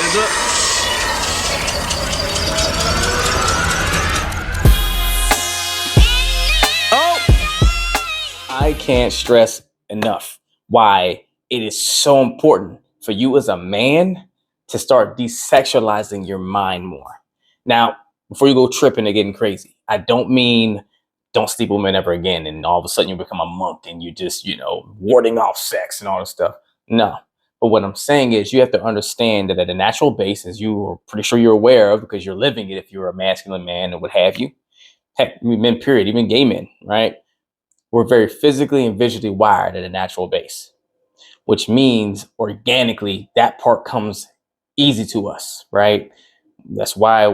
hands up. I can't stress enough why it is so important for you as a man to start desexualizing your mind more. Now, before you go tripping and getting crazy, I don't mean don't sleep with men ever again and all of a sudden you become a monk and you just, warding off sex and all this stuff. No. But what I'm saying is you have to understand that at a natural basis, you are pretty sure you're aware of because you're living it if you're a masculine man and what have you. Heck, men, period, even gay men, right? We're very physically and visually wired at a natural base, which means organically that part comes easy to us, right? That's why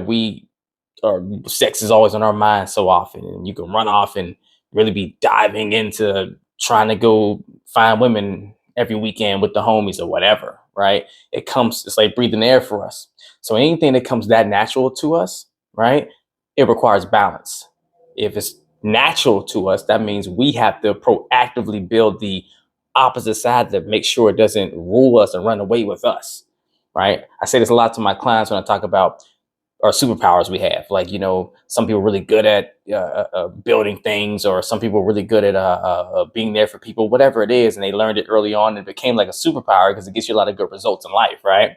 sex is always on our mind so often. And you can run off and really be diving into trying to go find women every weekend with the homies or whatever, right? It's like breathing air for us. So anything that comes that natural to us, right? It requires balance. If it's natural to us, that means we have to proactively build the opposite side to make sure it doesn't rule us and run away with us, right? I say this a lot to my clients when I talk about our superpowers we have. Like, some people are really good at building things, or some people are really good at being there for people, whatever it is. And they learned it early on and it became like a superpower because it gets you a lot of good results in life, right?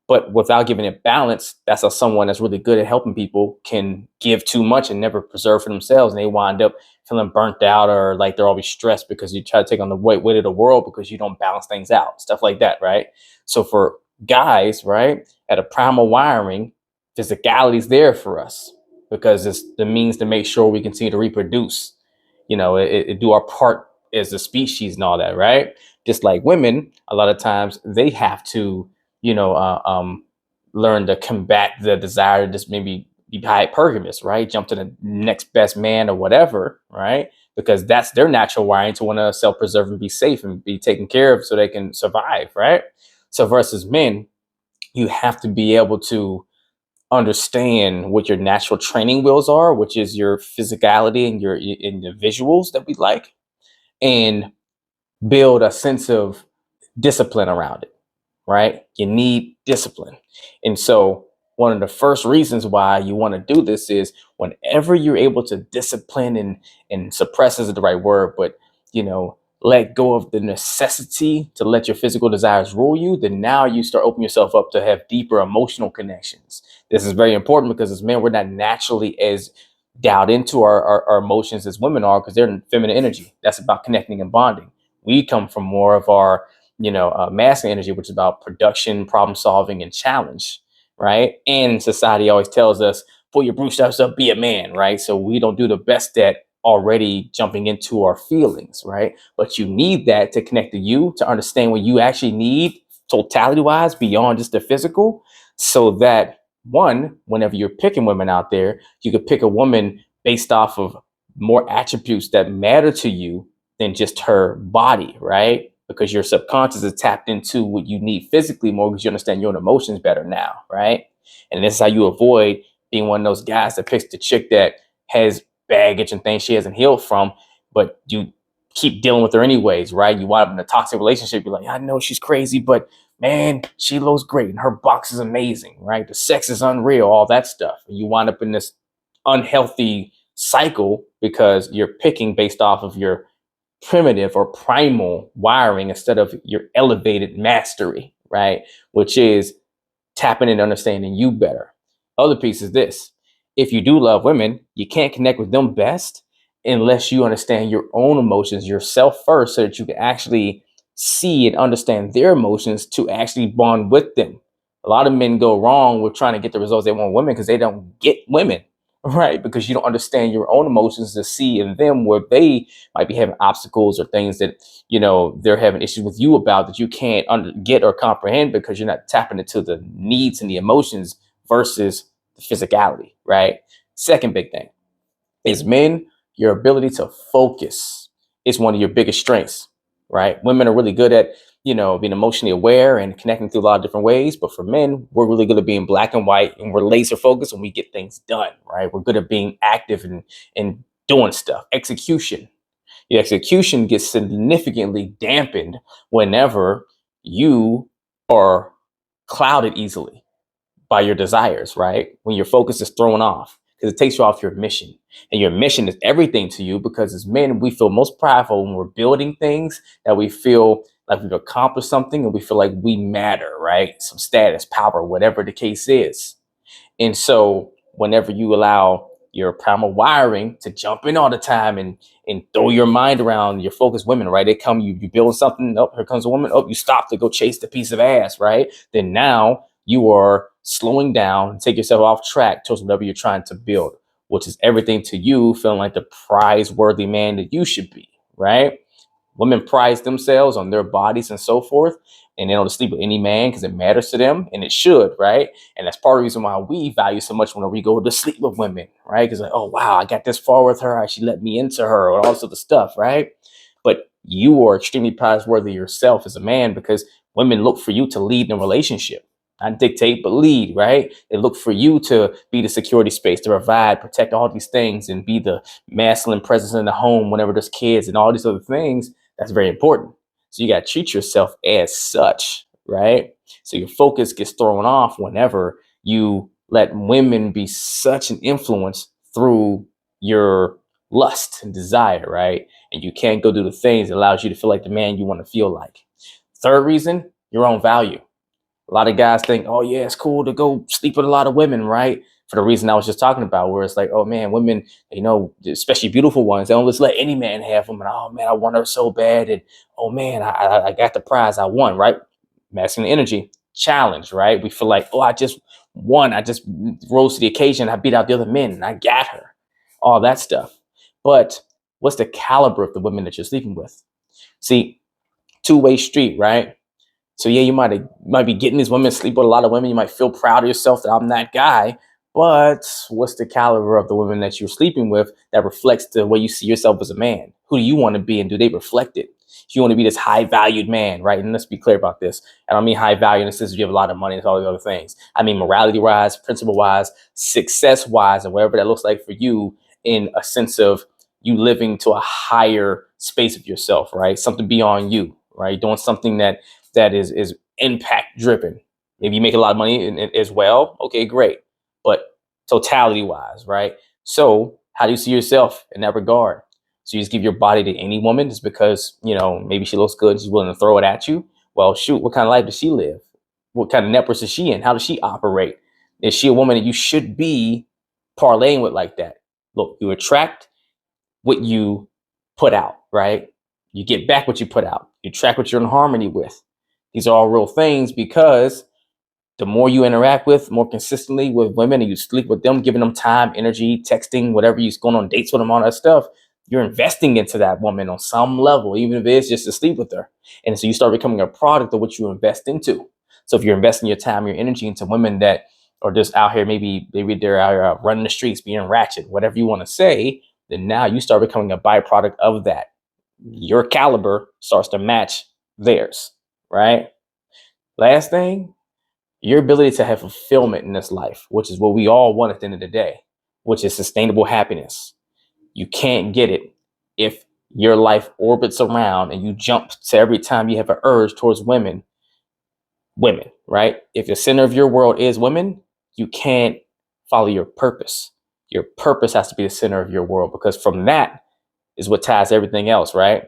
But without giving it balance, that's how someone that's really good at helping people can give too much and never preserve for themselves. And they wind up feeling burnt out or like they're always stressed because you try to take on the weight of the world because you don't balance things out, stuff like that, right? So for guys, right, at a primal wiring, physicality is there for us because it's the means to make sure we continue to reproduce, it do our part as a species and all that, right? Just like women, a lot of times they have to, learn to combat the desire to just maybe be hypergamous, right? Jump to the next best man or whatever, right? Because that's their natural wiring to want to self-preserve and be safe and be taken care of so they can survive, right? So versus men, you have to be able to understand what your natural training wheels are, which is your physicality and your visuals that we like, and build a sense of discipline around it, right? You need discipline. And so one of the first reasons why you want to do this is whenever you're able to discipline and suppress isn't the right word, but let go of the necessity to let your physical desires rule you, then now you start opening yourself up to have deeper emotional connections. This is very important because as men, we're not naturally as dialed into our emotions as women are because they're in feminine energy. That's about connecting and bonding. We come from more of our masculine energy, which is about production, problem solving, and challenge, right? And society always tells us, pull your bootstraps up, be a man, right? So we don't do the best at already jumping into our feelings, right? But you need that to connect to you, to understand what you actually need totality wise beyond just the physical, so that one, whenever you're picking women out there, you could pick a woman based off of more attributes that matter to you than just her body, right? Because your subconscious is tapped into what you need physically more because you understand your own emotions better now, right? And this is how you avoid being one of those guys that picks the chick that has baggage and things she hasn't healed from, but you keep dealing with her anyways, right? You wind up in a toxic relationship. You're like, I know she's crazy, but man, she looks great and her box is amazing, right? The sex is unreal, all that stuff. And you wind up in this unhealthy cycle because you're picking based off of your primitive or primal wiring instead of your elevated mastery, right? Which is tapping and understanding you better. Other piece is this. If you do love women, you can't connect with them best unless you understand your own emotions yourself first so that you can actually see and understand their emotions to actually bond with them. A lot of men go wrong with trying to get the results they want with women because they don't get women, right? Because you don't understand your own emotions to see in them where they might be having obstacles or things that, they're having issues with you about that you can't get or comprehend because you're not tapping into the needs and the emotions versus the physicality, right? Second big thing is men, your ability to focus is one of your biggest strengths, right? Women are really good at, being emotionally aware and connecting through a lot of different ways. But for men, we're really good at being black and white and we're laser focused and we get things done, right? We're good at being active and doing stuff. Execution. Your execution gets significantly dampened whenever you are clouded easily by your desires, right? When your focus is thrown off, because it takes you off your mission. And your mission is everything to you, because as men, we feel most prideful when we're building things that we feel like we've accomplished something and we feel like we matter, right? Some status, power, whatever the case is. And so whenever you allow your primal wiring to jump in all the time and throw your mind around, your focused women, right? They come, you building something, oh, here comes a woman, oh, you stop to go chase the piece of ass, right? Then now you are slowing down and take yourself off track towards whatever you're trying to build, which is everything to you, feeling like the prize-worthy man that you should be, right? Women prize themselves on their bodies and so forth, and they don't sleep with any man because it matters to them, and it should, right? And that's part of the reason why we value so much when we go to sleep with women, right? Because like, oh wow, I got this far with her, she let me into her, or all this other stuff, right? But you are extremely prize worthy yourself as a man, because women look for you to lead in a relationship. Not dictate, but lead, right? They look for you to be the security space, to provide, protect all these things, and be the masculine presence in the home whenever there's kids and all these other things. That's very important. So you got to treat yourself as such, right? So your focus gets thrown off whenever you let women be such an influence through your lust and desire, right? And you can't go do the things that allows you to feel like the man you want to feel like. Third reason, your own value. A lot of guys think, oh yeah, it's cool to go sleep with a lot of women, right? For the reason I was just talking about, where it's like, oh man, women, especially beautiful ones, they don't just let any man have them. And oh man, I want her so bad. And oh man, I got the prize, I won, right? Masculine energy, challenge, right? We feel like, oh, I just won. I just rose to the occasion. I beat out the other men and I got her. All that stuff. But what's the caliber of the women that you're sleeping with? See, two-way street, right? So yeah, you might be getting these women, sleep with a lot of women. You might feel proud of yourself that I'm that guy. But what's the caliber of the women that you're sleeping with that reflects the way you see yourself as a man? Who do you want to be, and do they reflect it? If you want to be this high valued man, right? And let's be clear about this. I don't mean high value in the sense that you have a lot of money and all these other things. I mean morality wise, principle wise, success wise, and whatever that looks like for you, in a sense of you living to a higher space of yourself, right? Something beyond you, right? Doing something that is impact driven. Maybe you make a lot of money as well. Okay, great. But totality wise, right? So how do you see yourself in that regard? So you just give your body to any woman just because, maybe she looks good and she's willing to throw it at you? Well, shoot, what kind of life does she live? What kind of networks is she in? How does she operate? Is she a woman that you should be parlaying with like that? Look, you attract what you put out, right? You get back what you put out. You attract what you're in harmony with. These are all real things, because the more you interact with more consistently with women and you sleep with them, giving them time, energy, texting, whatever, you're going on dates with them, all that stuff, you're investing into that woman on some level, even if it's just to sleep with her. And so you start becoming a product of what you invest into. So if you're investing your time, your energy into women that are just out here, maybe they're out here running the streets, being ratchet, whatever you want to say, then now you start becoming a byproduct of that. Your caliber starts to match theirs, right? Last thing, your ability to have fulfillment in this life, which is what we all want at the end of the day, which is sustainable happiness. You can't get it if your life orbits around and you jump to every time you have an urge towards women, right? If the center of your world is women, you can't follow your purpose. Your purpose has to be the center of your world, because from that is what ties everything else, right?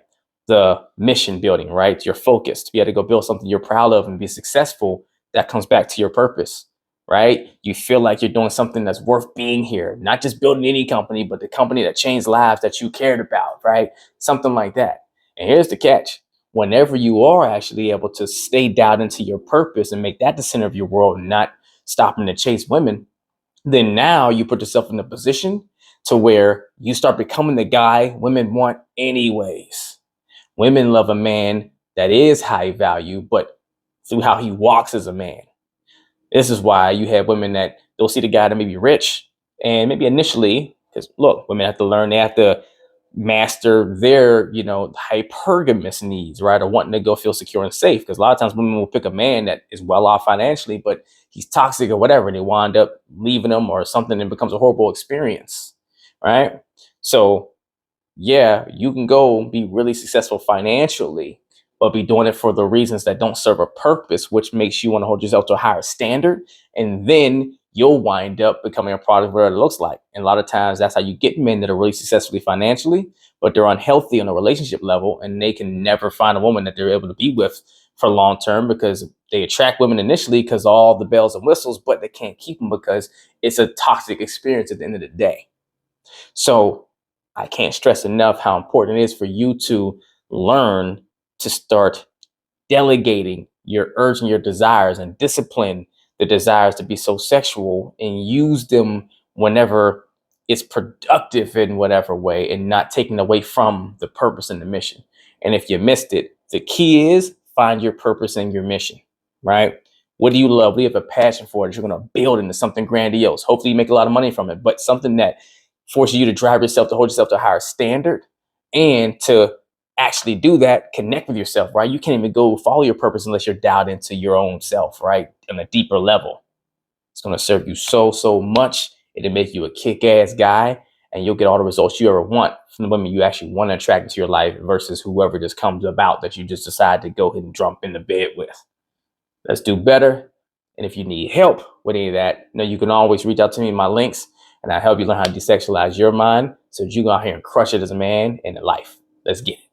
The mission building, right? Your focus to be able to go build something you're proud of and be successful. That comes back to your purpose, right? You feel like you're doing something that's worth being here, not just building any company, but the company that changed lives that you cared about, right? Something like that. And here's the catch. Whenever you are actually able to stay dialed into your purpose and make that the center of your world and not stopping to chase women, then now you put yourself in a position to where you start becoming the guy women want anyways. Women love a man that is high value, but through how he walks as a man. This is why you have women that they'll see the guy that may be rich, and maybe initially, because look, women have to learn, they have to master their, hypergamous needs, right? Or wanting to go feel secure and safe. Because a lot of times women will pick a man that is well off financially, but he's toxic or whatever, and they wind up leaving him or something, and becomes a horrible experience, right? So yeah, you can go be really successful financially, but be doing it for the reasons that don't serve a purpose, which makes you want to hold yourself to a higher standard. And then you'll wind up becoming a product of what it looks like. And a lot of times that's how you get men that are really successfully financially, but they're unhealthy on a relationship level, and they can never find a woman that they're able to be with for long term, because they attract women initially because all the bells and whistles, but they can't keep them because it's a toxic experience at the end of the day. So I can't stress enough how important it is for you to learn to start delegating your urge and your desires, and discipline the desires to be so sexual, and use them whenever it's productive in whatever way, and not taking away from the purpose and the mission. And if you missed it, the key is find your purpose and your mission, right? What do you love? What do you have a passion for that you're going to build into something grandiose? Hopefully you make a lot of money from it, but something that forces you to drive yourself, to hold yourself to a higher standard, and to actually do that, connect with yourself, right? You can't even go follow your purpose unless you're dialed into your own self, right? On a deeper level. It's going to serve you so much. It'll make you a kick-ass guy, and you'll get all the results you ever want from the women you actually want to attract into your life, versus whoever just comes about that you just decide to go ahead and jump into bed with. Let's do better. And if you need help with any of that, you can always reach out to me in my links, and I'll help you learn how to desexualize your mind so that you go out here and crush it as a man and in life. Let's get it.